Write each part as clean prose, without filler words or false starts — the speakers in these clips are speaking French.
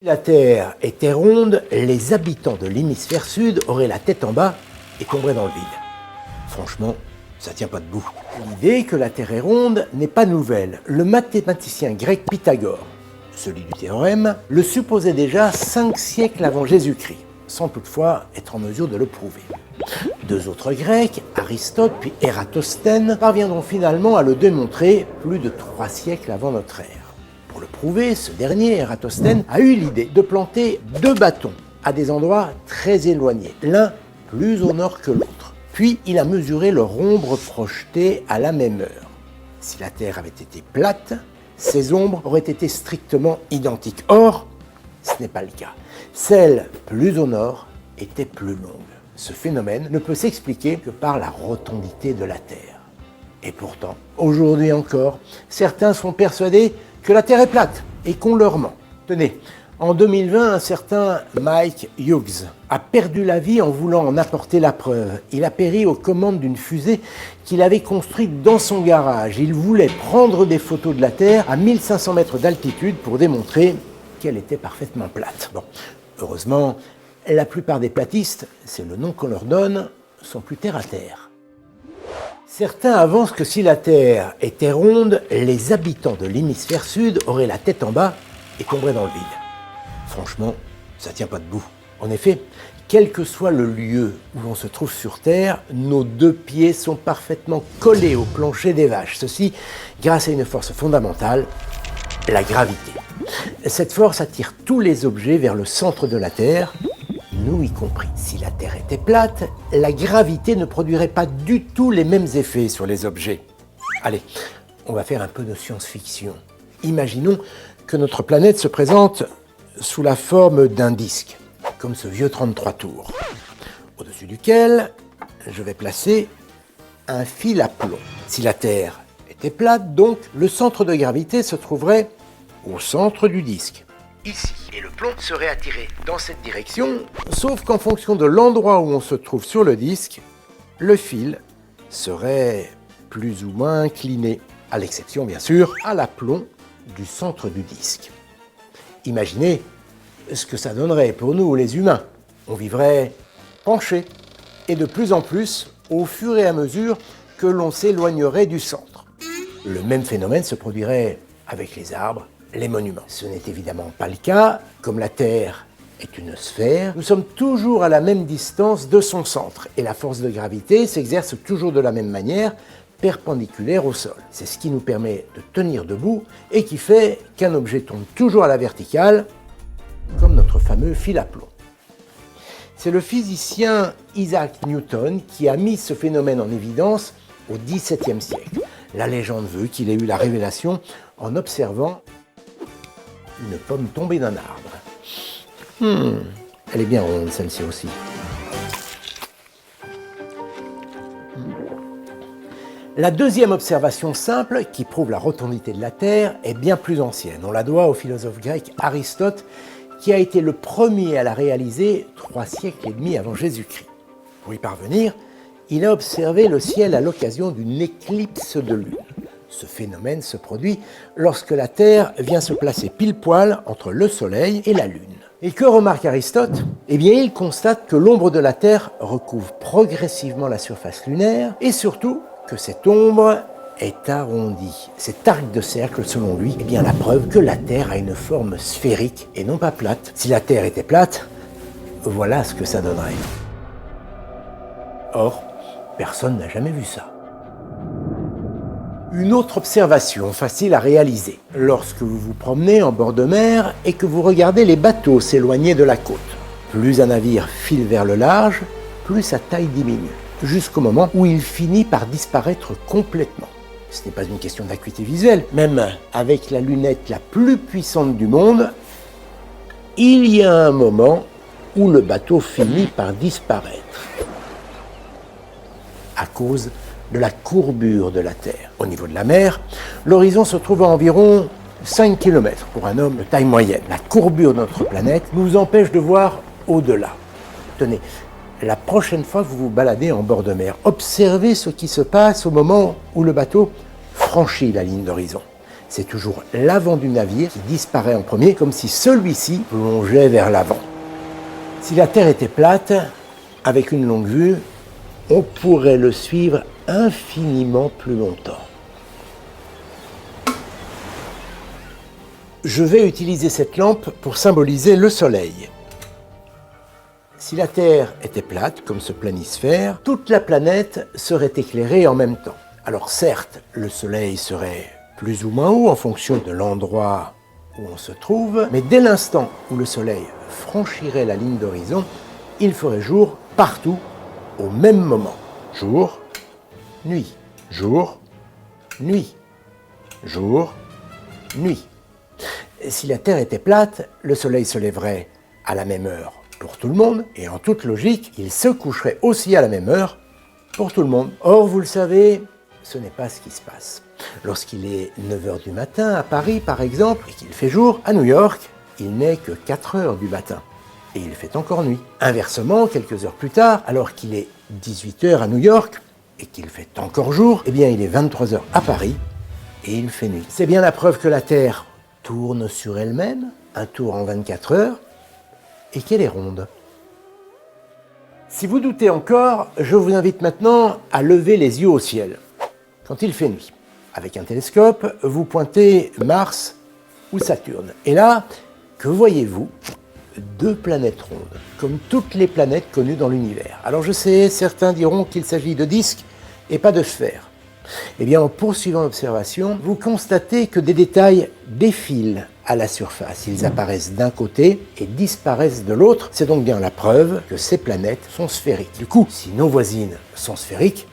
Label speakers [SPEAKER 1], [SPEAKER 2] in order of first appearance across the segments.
[SPEAKER 1] Si la Terre était ronde, les habitants de l'hémisphère sud auraient la tête en bas et tomberaient dans le vide. Franchement, ça tient pas debout. L'idée que la Terre est ronde n'est pas nouvelle. Le mathématicien grec Pythagore, celui du théorème, le supposait déjà 5 siècles avant Jésus-Christ, sans toutefois être en mesure de le prouver. Deux autres Grecs, Aristote puis Ératosthène, parviendront finalement à le démontrer plus de 3 siècles avant notre ère. Pour le prouver, ce dernier, Ératosthène, a eu l'idée de planter 2 bâtons à des endroits très éloignés, l'un plus au nord que l'autre. Puis il a mesuré leur ombre projetée à la même heure. Si la Terre avait été plate, ces ombres auraient été strictement identiques. Or, ce n'est pas le cas. Celle plus au nord était plus longue. Ce phénomène ne peut s'expliquer que par la rotondité de la Terre. Et pourtant, aujourd'hui encore, certains sont persuadés que la Terre est plate et qu'on leur ment. Tenez, en 2020, un certain Mike Hughes a perdu la vie en voulant en apporter la preuve. Il a péri aux commandes d'une fusée qu'il avait construite dans son garage. Il voulait prendre des photos de la Terre à 1500 mètres d'altitude pour démontrer qu'elle était parfaitement plate. Bon, heureusement, la plupart des platistes, c'est le nom qu'on leur donne, sont plus terre à terre. Certains avancent que si la Terre était ronde, les habitants de l'hémisphère sud auraient la tête en bas et tomberaient dans le vide. Franchement, ça tient pas debout. En effet, quel que soit le lieu où l'on se trouve sur Terre, nos 2 pieds sont parfaitement collés au plancher des vaches. Ceci grâce à une force fondamentale, la gravité. Cette force attire tous les objets vers le centre de la Terre, nous y compris. Si la Terre était plate, la gravité ne produirait pas du tout les mêmes effets sur les objets. Allez, on va faire un peu de science-fiction. Imaginons que notre planète se présente sous la forme d'un disque, comme ce vieux 33 tours, au-dessus duquel je vais placer un fil à plomb. Si la Terre était plate, donc, le centre de gravité se trouverait au centre du disque, ici. Et le plomb serait attiré dans cette direction, sauf qu'en fonction de l'endroit où on se trouve sur le disque, le fil serait plus ou moins incliné, à l'exception bien sûr à l'aplomb du centre du disque. Imaginez ce que ça donnerait pour nous les humains. On vivrait penché, et de plus en plus au fur et à mesure que l'on s'éloignerait du centre. Le même phénomène se produirait avec les arbres, les monuments. Ce n'est évidemment pas le cas. Comme la Terre est une sphère, nous sommes toujours à la même distance de son centre et la force de gravité s'exerce toujours de la même manière, perpendiculaire au sol. C'est ce qui nous permet de tenir debout et qui fait qu'un objet tombe toujours à la verticale, comme notre fameux fil à plomb. C'est le physicien Isaac Newton qui a mis ce phénomène en évidence au XVIIe siècle. La légende veut qu'il ait eu la révélation en observant une pomme tombée d'un arbre. Elle est bien ronde, celle-ci aussi. La deuxième observation simple, qui prouve la rotondité de la Terre, est bien plus ancienne. On la doit au philosophe grec Aristote, qui a été le premier à la réaliser 3 siècles et demi avant Jésus-Christ. Pour y parvenir, il a observé le ciel à l'occasion d'une éclipse de lune. Ce phénomène se produit lorsque la Terre vient se placer pile-poil entre le Soleil et la Lune. Et que remarque Aristote ? Eh bien, il constate que l'ombre de la Terre recouvre progressivement la surface lunaire et surtout que cette ombre est arrondie. Cet arc de cercle, selon lui, est bien la preuve que la Terre a une forme sphérique et non pas plate. Si la Terre était plate, voilà ce que ça donnerait. Or, personne n'a jamais vu ça. Une autre observation facile à réaliser, lorsque vous vous promenez en bord de mer et que vous regardez les bateaux s'éloigner de la côte. Plus un navire file vers le large, plus sa taille diminue, jusqu'au moment où il finit par disparaître complètement. Ce n'est pas une question d'acuité visuelle, même avec la lunette la plus puissante du monde, il y a un moment où le bateau finit par disparaître à cause de la courbure de la Terre. Au niveau de la mer, l'horizon se trouve à environ 5 km pour un homme de taille moyenne. La courbure de notre planète nous empêche de voir au-delà. Tenez, la prochaine fois que vous vous baladez en bord de mer, observez ce qui se passe au moment où le bateau franchit la ligne d'horizon. c'est toujours l'avant du navire qui disparaît en premier, comme si celui-ci plongeait vers l'avant. Si la Terre était plate, avec une longue vue, on pourrait le suivre infiniment plus longtemps. Je vais utiliser cette lampe pour symboliser le Soleil. Si la Terre était plate, comme ce planisphère, toute la planète serait éclairée en même temps. Alors certes, le Soleil serait plus ou moins haut en fonction de l'endroit où on se trouve, mais dès l'instant où le Soleil franchirait la ligne d'horizon, il ferait jour partout au même moment. Jour, nuit, jour, nuit, jour, nuit. Si la Terre était plate, le Soleil se lèverait à la même heure pour tout le monde, et en toute logique, il se coucherait aussi à la même heure pour tout le monde. Or, vous le savez, ce n'est pas ce qui se passe. Lorsqu'il est 9h du matin à Paris, par exemple, et qu'il fait jour, à New York, il n'est que 4h du matin, et il fait encore nuit. Inversement, quelques heures plus tard, alors qu'il est 18h à New York, et qu'il fait encore jour, eh bien il est 23h à Paris, et il fait nuit. C'est bien la preuve que la Terre tourne sur elle-même, un tour en 24 heures, et qu'elle est ronde. Si vous doutez encore, je vous invite maintenant à lever les yeux au ciel, quand il fait nuit. Avec un télescope, vous pointez Mars ou Saturne. Et là, que voyez-vous? Deux planètes rondes, comme toutes les planètes connues dans l'univers. Alors je sais, certains diront qu'il s'agit de disques et pas de sphères. Eh bien, en poursuivant l'observation, vous constatez que des détails défilent à la surface. Ils apparaissent d'un côté et disparaissent de l'autre. C'est donc bien la preuve que ces planètes sont sphériques. Du coup, si nos voisines sont sphériques,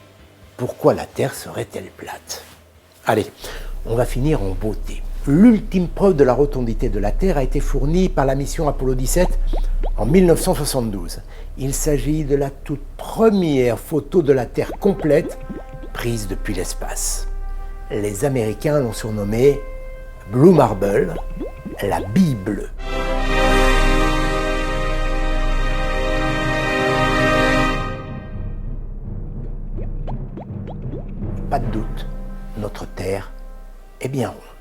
[SPEAKER 1] pourquoi la Terre serait-elle plate? Allez, on va finir en beauté. L'ultime preuve de la rotondité de la Terre a été fournie par la mission Apollo 17 en 1972. Il s'agit de la toute première photo de la Terre complète prise depuis l'espace. Les Américains l'ont surnommée Blue Marble, la bille bleue. Pas de doute, notre Terre est bien ronde.